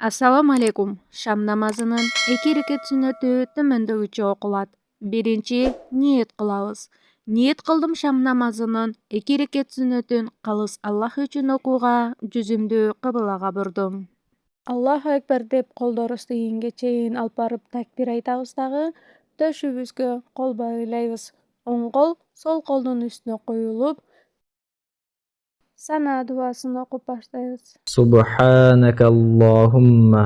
Assalomu alaykum. Sham namozining 2 rakat sunnati tömöndөгүчө окулат. Birinchi niyet qilamiz. Niyet qildim sham namozining 2 rakat sunnatin qalыс Allah uchun o'quga жүзүмдү кыбылага бурдум. Allahu akbar deb qo'ldorisni yengga cheyin olib borib takbir aytamiz dagы төшүбүзгө qo'l байлайбыз. Оң qo'l sol qo'lдун üstüne qo'yulup sana duasını o'qib başlayız. Subhanaka Allahumma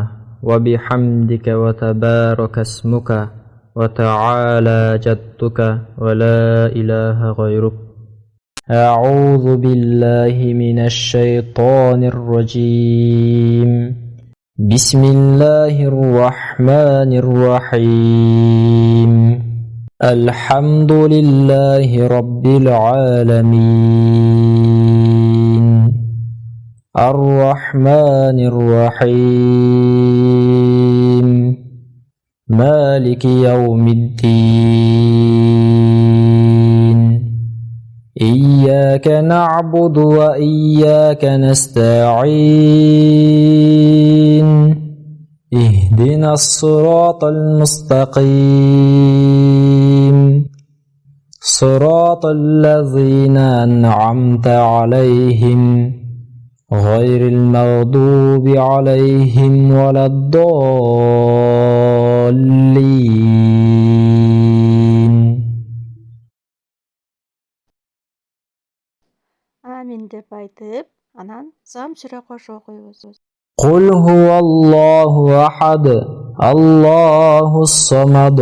wa bihamdika wa tabaraka ismuka wa ta'ala jadduka wa la ilaha ghayruk. A'udhu billahi minash shaytanir rajim. Bismillahirrahmanirrahim. Alhamdulillahi rabbil alamin. Ar-Rahmanir-Rahim. Maliki yawmiddin. Iyyaka na'budu wa iyyaka nasta'in. Ihdinas siratal mustaqim. Siratal ladzina an'amta 'alaihim غير المغضوب عليهم ولا الضالين. Amin deb aytib, anan zam сүрө кошо окуйбуз. قل هو الله أحد الله الصمد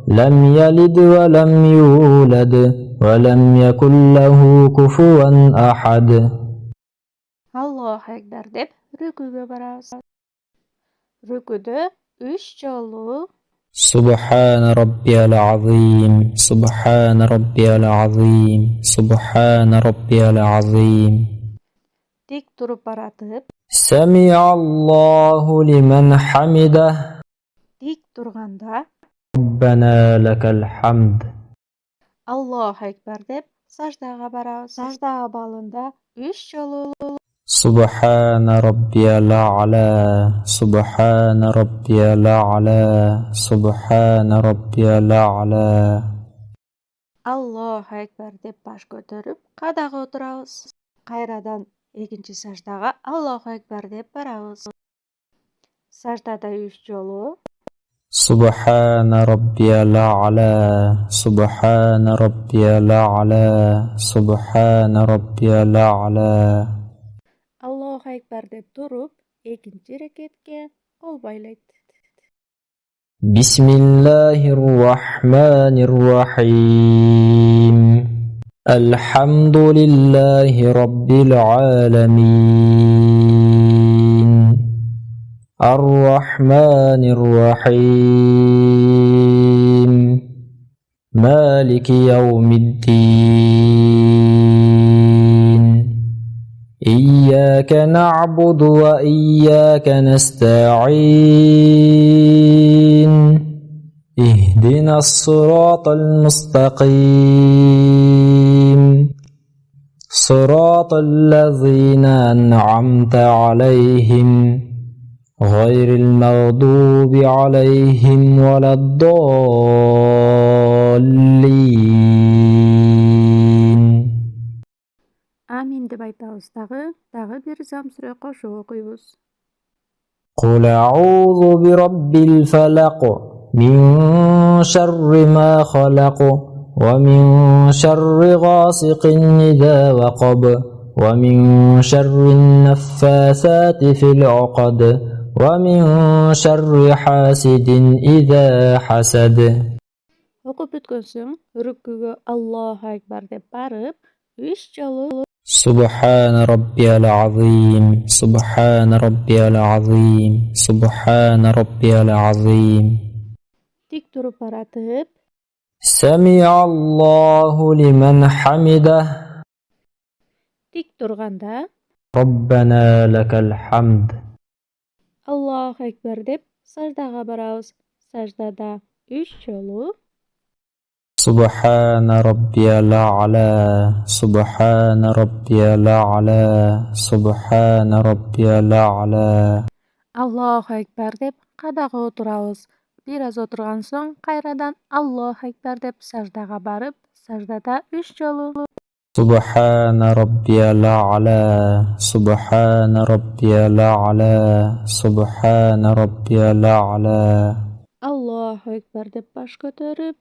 لم يلد ولم يولد ولم يكن له كفوا أحد. Allahu akbar deb rüküge barabız. Rüküde 3 жолу سبحان ربي العظيم سبحان ربي العظيم سبحان ربي العظيم. dik turup baratıp سمع الله لمن حمده dik turganda ربنا لك الحمد. Allahu akbar deb sajdaga barabız. Sajdaga balında 3 жолу سبحان ربي الأعلى سبحان ربي الأعلى سبحان ربي الأعلى. Allahu akbar deb baş көтөрүп кадаga отурабыз. Кайрадан экинчи саждага Allahu akbar deb барабыз. Саждада 3 жолу سبحان ربي الأعلى سبحان ربي الأعلى سبحان ربي الأعلى. Allahu akbar deb turup экинчи рекетке кол байлайт. بسم الله الرحمن الرحيم. الحمد لله رب العالمين. الرحمن الرحيم. مالك يوم الدين. إياك نعبد وإياك نستعين. اهدنا الصراط المستقيم. صراط الذين أنعمت عليهم غير المغضوب عليهم ولا الضالين. Amin deb aytабыз дагы бир зам сүрө кошо окуйбуз. قل أعوذ برب الفلق من شر ما خلق ومن شر غاسق إذا وقب ومن شر النفاثات في العقد ومن شر حاسد إذا حسد. Окуп бүткөн соң рүкүгө Allahu akbar деп барып 3 жолу سبحان ربي العظيم سبحان ربي العظيم سبحان ربي العظيم. dik туруп баратып سمع الله لمن حمده dik турганда ربنا لك الحمد. Allahu akbar deb саждага барабыз. Саждада 3 жолу سبحان ربي الأعلى سبحان ربي الأعلى سبحان ربي الأعلى. Allahu Ekber деп қадаға отырабыз. Biraz отырған соң қайрадан Allahu Ekber деп саждаға барып, саждада 3 жолу سبحان ربي الأعلى سبحان ربي الأعلى سبحان ربي الأعلى Allahu Ekber деп баш көтеріп,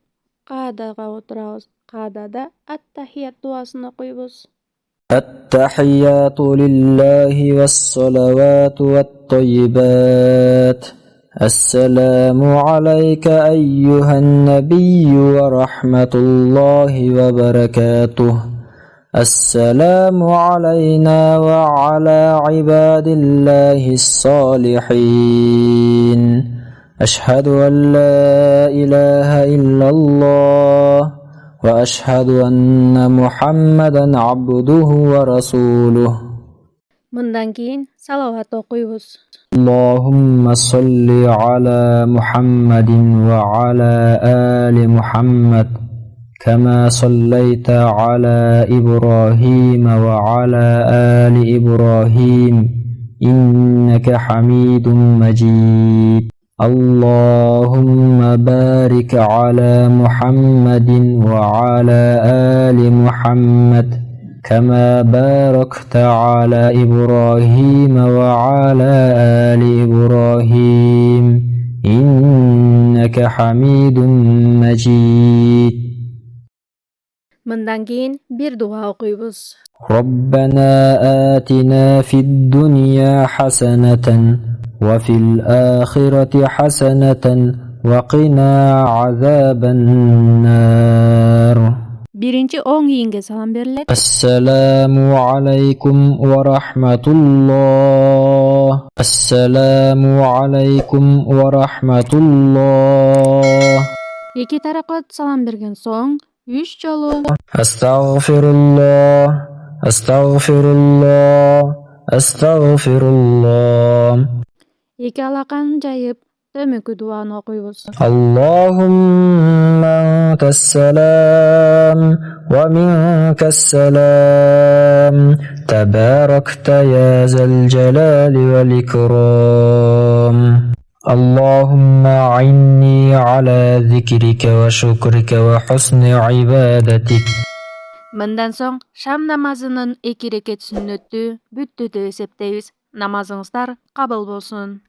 қадаға отырабыз. Қадада ат-тахият дуасын оқимыз. التحيات لله والصلوات والطيبات السلام عليك أيها النبي ورحمة الله وبركاته السلام علينا وعلى عباد الله الصالحين أشهد أن لا إله إلا الله وأشهد أن محمدا عبده ورسوله Мындан кейін салават оқимыз. اللهم صل على محمد وعلى آل محمد كما صليت على إبراهيم وعلى آل إبراهيم إنك حميد مجيد اللهم بارك على محمد وعلى آل محمد كما باركت على إبراهيم وعلى آل إبراهيم إنك حميد مجيد Мындан кейін bir дуа оқимыз. ربنا آتنا في الدنيا حسنة وفي الآخرة حسنة وقنا عذاب النار Birinci оң иінге салам беріледі. السلام عليكم ورحمة الله السلام عليكم ورحمة الله Екі тараққа салам берген соң 3 жолу أستغفر الله أستغفر الله أستغفر الله екі алақанын жайып төменгі дуаны оқимыз. اللهم أنت السلام ومنك السلام تباركت يا ذا الجلال والإكرام اللهم أعني على ذكرك وشكرك وحسن عبادتك Мындан соң шам намазының 2 рекет сүннетті бүтті деп есептейбіз. Намазыңыздар қабыл болсын.